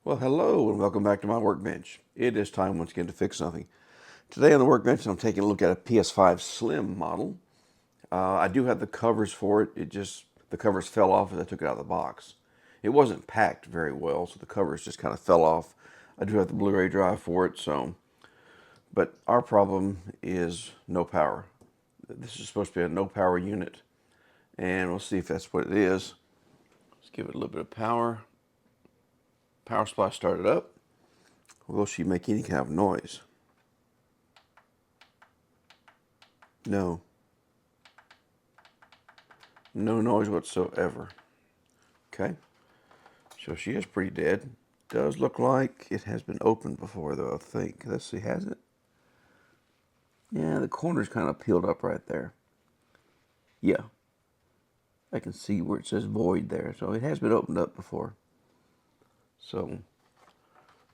Well, hello and welcome back to my workbench. It is time once again to fix something. Today on the workbench, I'm taking a look at a PS5 Slim model. I do have the covers for it. The covers fell off as I took it out of the box. It wasn't packed very well, so the covers just kind of fell off. I do have the Blu-ray drive for it, but our problem is no power. This is supposed to be a no power unit, and we'll see if that's what it is. Let's give it a little bit of power. Power supply started up. Will she make any kind of noise? No. No noise whatsoever. Okay. So she is pretty dead. Does look like it has been opened before, though, I think. Let's see, has it? Yeah, the corner's kind of peeled up right there. Yeah. I can see where it says void there. So it has been opened up before. So,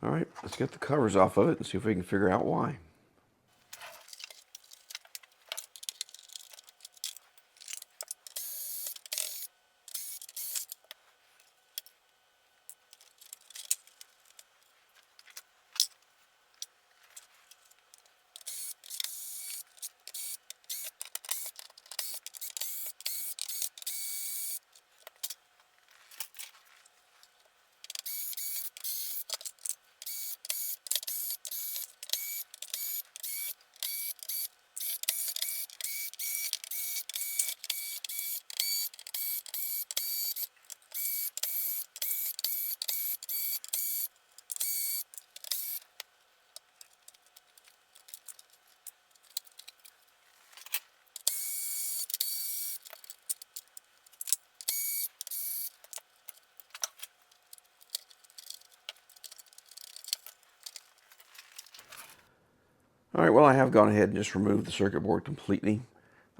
all right, let's get the covers off of it and see if we can figure out why. All right, well, I have gone ahead and just removed the circuit board completely.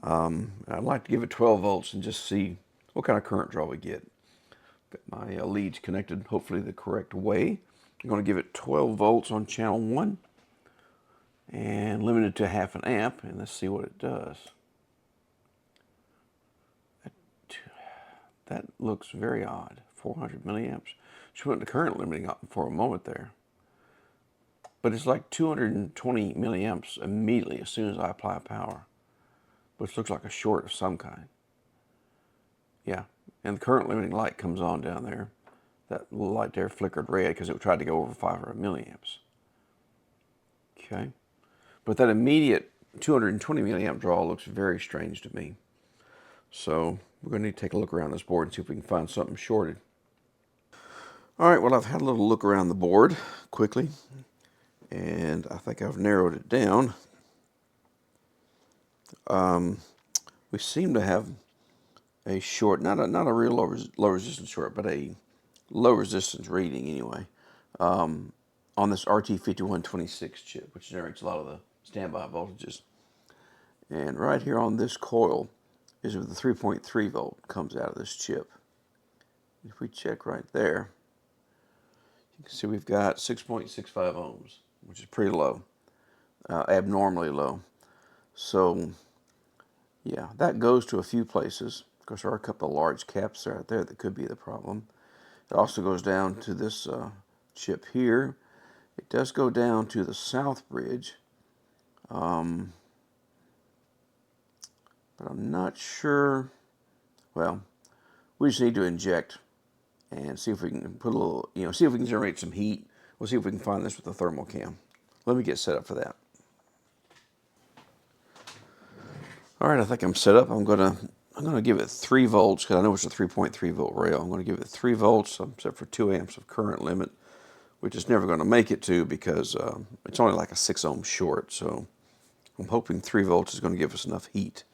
I'd like to give it 12 volts and just see what kind of current draw we get. Got my leads connected hopefully the correct way. I'm going to give it 12 volts on channel 1 and limited to half an amp, and let's see what it does. That looks very odd. 400 milliamps. She went to current limiting for a moment there. But it's like 220 milliamps immediately as soon as I apply power, which looks like a short of some kind. Yeah, and the current limiting light comes on down there. That light there flickered red because it tried to go over 500 milliamps. Okay, but that immediate 220 milliamp draw looks very strange to me. So we're going to need to take a look around this board and see if we can find something shorted. All right, well, I've had a little look around the board quickly, and I think I've narrowed it down. We seem to have a short, not a real low resistance short, but a low resistance reading anyway, on this RT5126 chip, which generates a lot of the standby voltages. And right here on this coil is where the 3.3 volt comes out of this chip. If we check right there, you can see we've got 6.65 ohms, which is pretty low, abnormally low. So yeah, that goes to a few places. Of course, there are a couple of large caps right there that could be the problem. It also goes down to this chip here. It does go down to the south bridge, but I'm not sure. Well, we just need to inject and see if we can put a little, see if we can generate some heat. We'll see if we can find this with the thermal cam. Let me get set up for that. All right, I think I'm set up. I'm gonna give it 3 volts because I know it's a 3.3 volt rail. I'm going to give it 3 volts. I'm set for 2 amps of current limit, which is never going to make it to because it's only like a 6 ohm short. So I'm hoping 3 volts is going to give us enough heat.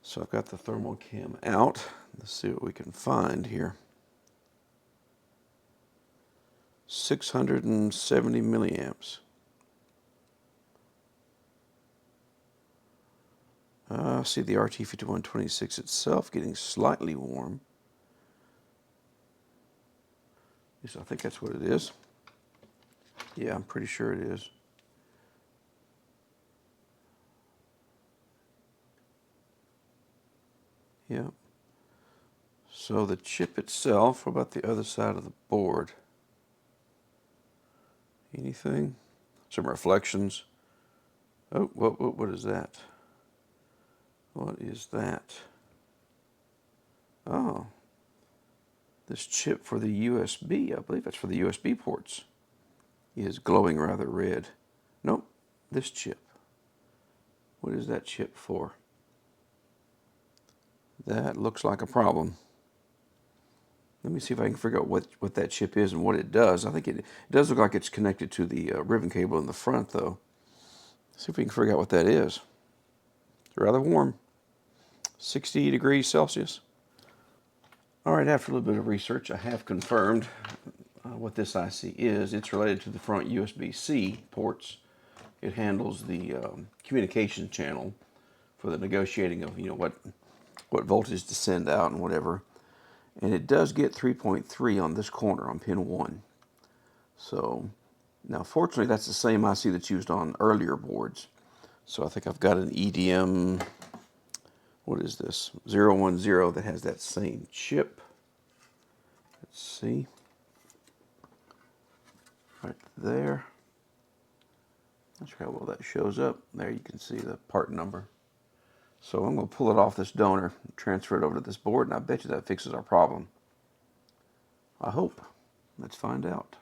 So I've got the thermal cam out. Let's see what we can find here. 670 milliamps. See the RT5126 itself getting slightly warm. Yes, I think that's what it is. Yeah, I'm pretty sure it is. Yeah. So the chip itself, what about the other side of the board? Anything? Some reflections. Oh, what is that? What is that? Oh, this chip for the USB, I believe that's for the USB ports, is glowing rather red. Nope, this chip. What is that chip for? That looks like a problem. Let me see if I can figure out what that chip is and what it does. I think it does look like it's connected to the ribbon cable in the front, though. See if we can figure out what that is. It's rather warm, 60 degrees Celsius. All right, after a little bit of research, I have confirmed what this IC is. It's related to the front USB-C ports. It handles the communication channel for the negotiating of, what voltage to send out and whatever. And it does get 3.3 on this corner on pin 1. So now fortunately that's the same IC that's used on earlier boards. So I think I've got an EDM, what is this, 010 that has that same chip. Let's see, right there. Not sure how well that shows up. There you can see the part number. So I'm going to pull it off this donor, transfer it over to this board, and I bet you that fixes our problem. I hope. Let's find out.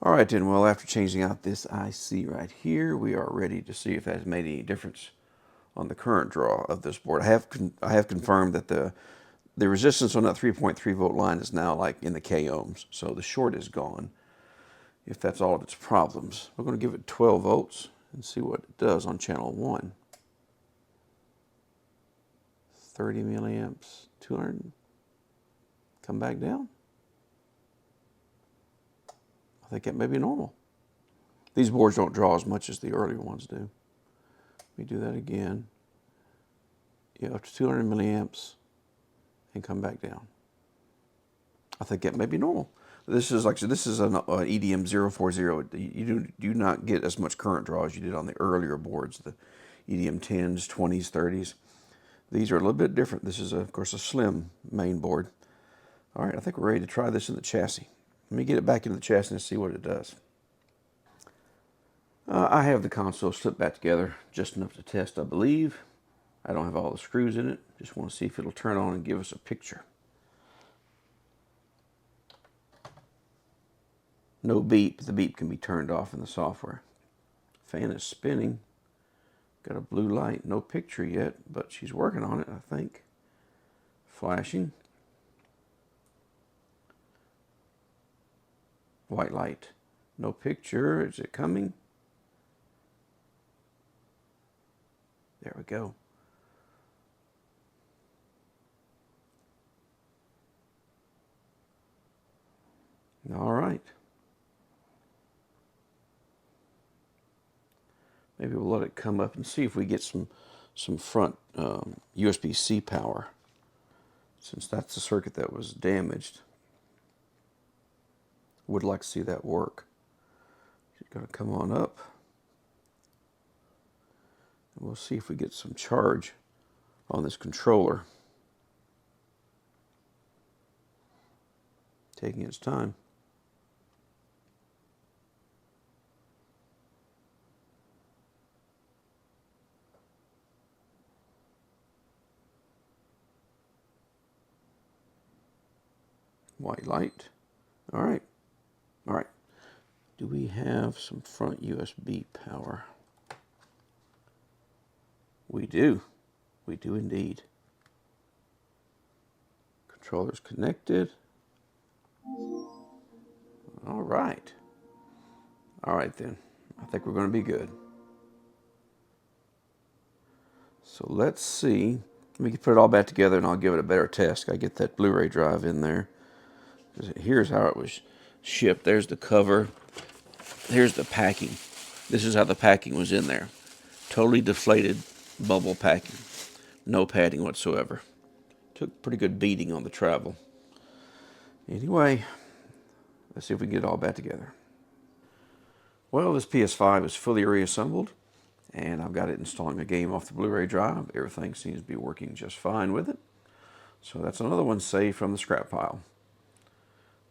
All right then, well, after changing out this IC right here, we are ready to see if that has made any difference on the current draw of this board. I have confirmed that the resistance on that 3.3 volt line is now like in the K ohms, so the short is gone. If that's all of its problems, we're going to give it 12 volts and see what it does on channel 1. 30 milliamps, 200. Come back down. I think that may be normal. These boards don't draw as much as the earlier ones do. Let me do that again. Yeah, up to 200 milliamps and come back down. I think that may be normal. This is like, so this is an EDM 040. You do not get as much current draw as you did on the earlier boards, the EDM 10s, 20s, 30s. These are a little bit different. This is, of course, a slim main board. All right, I think we're ready to try this in the chassis. Let me get it back into the chassis and see what it does. I have the console slipped back together just enough to test, I believe. I don't have all the screws in it. Just want to see if it'll turn on and give us a picture. No beep. The beep can be turned off in the software. Fan is spinning. Got a blue light. No picture yet, but she's working on it, I think. Flashing. White light. No picture. Is it coming? There we go. All right. Maybe we'll let it come up and see if we get some front USB-C power, since that's the circuit that was damaged. Would like to see that work. It's going to come on up. And we'll see if we get some charge on this controller. Taking its time. White light. All right. All right. Do we have some front USB power? We do. We do indeed. Controller's connected. All right. All right then. I think we're going to be good. So let's see. We can put it all back together and I'll give it a better test. I get that Blu-ray drive in there. Here's how it was shipped. There's the cover. Here's the packing. This is how the packing was in there. Totally deflated bubble packing. No padding whatsoever. Took pretty good beating on the travel. Anyway, let's see if we can get it all back together. Well, this PS5 is fully reassembled, and I've got it installing a game off the Blu-ray drive. Everything seems to be working just fine with it. So that's another one saved from the scrap pile.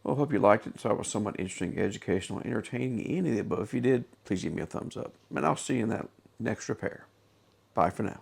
Well, I hope you liked it. So it was somewhat interesting, educational, entertaining, any of the above. If you did, please give me a thumbs up. And I'll see you in that next repair. Bye for now.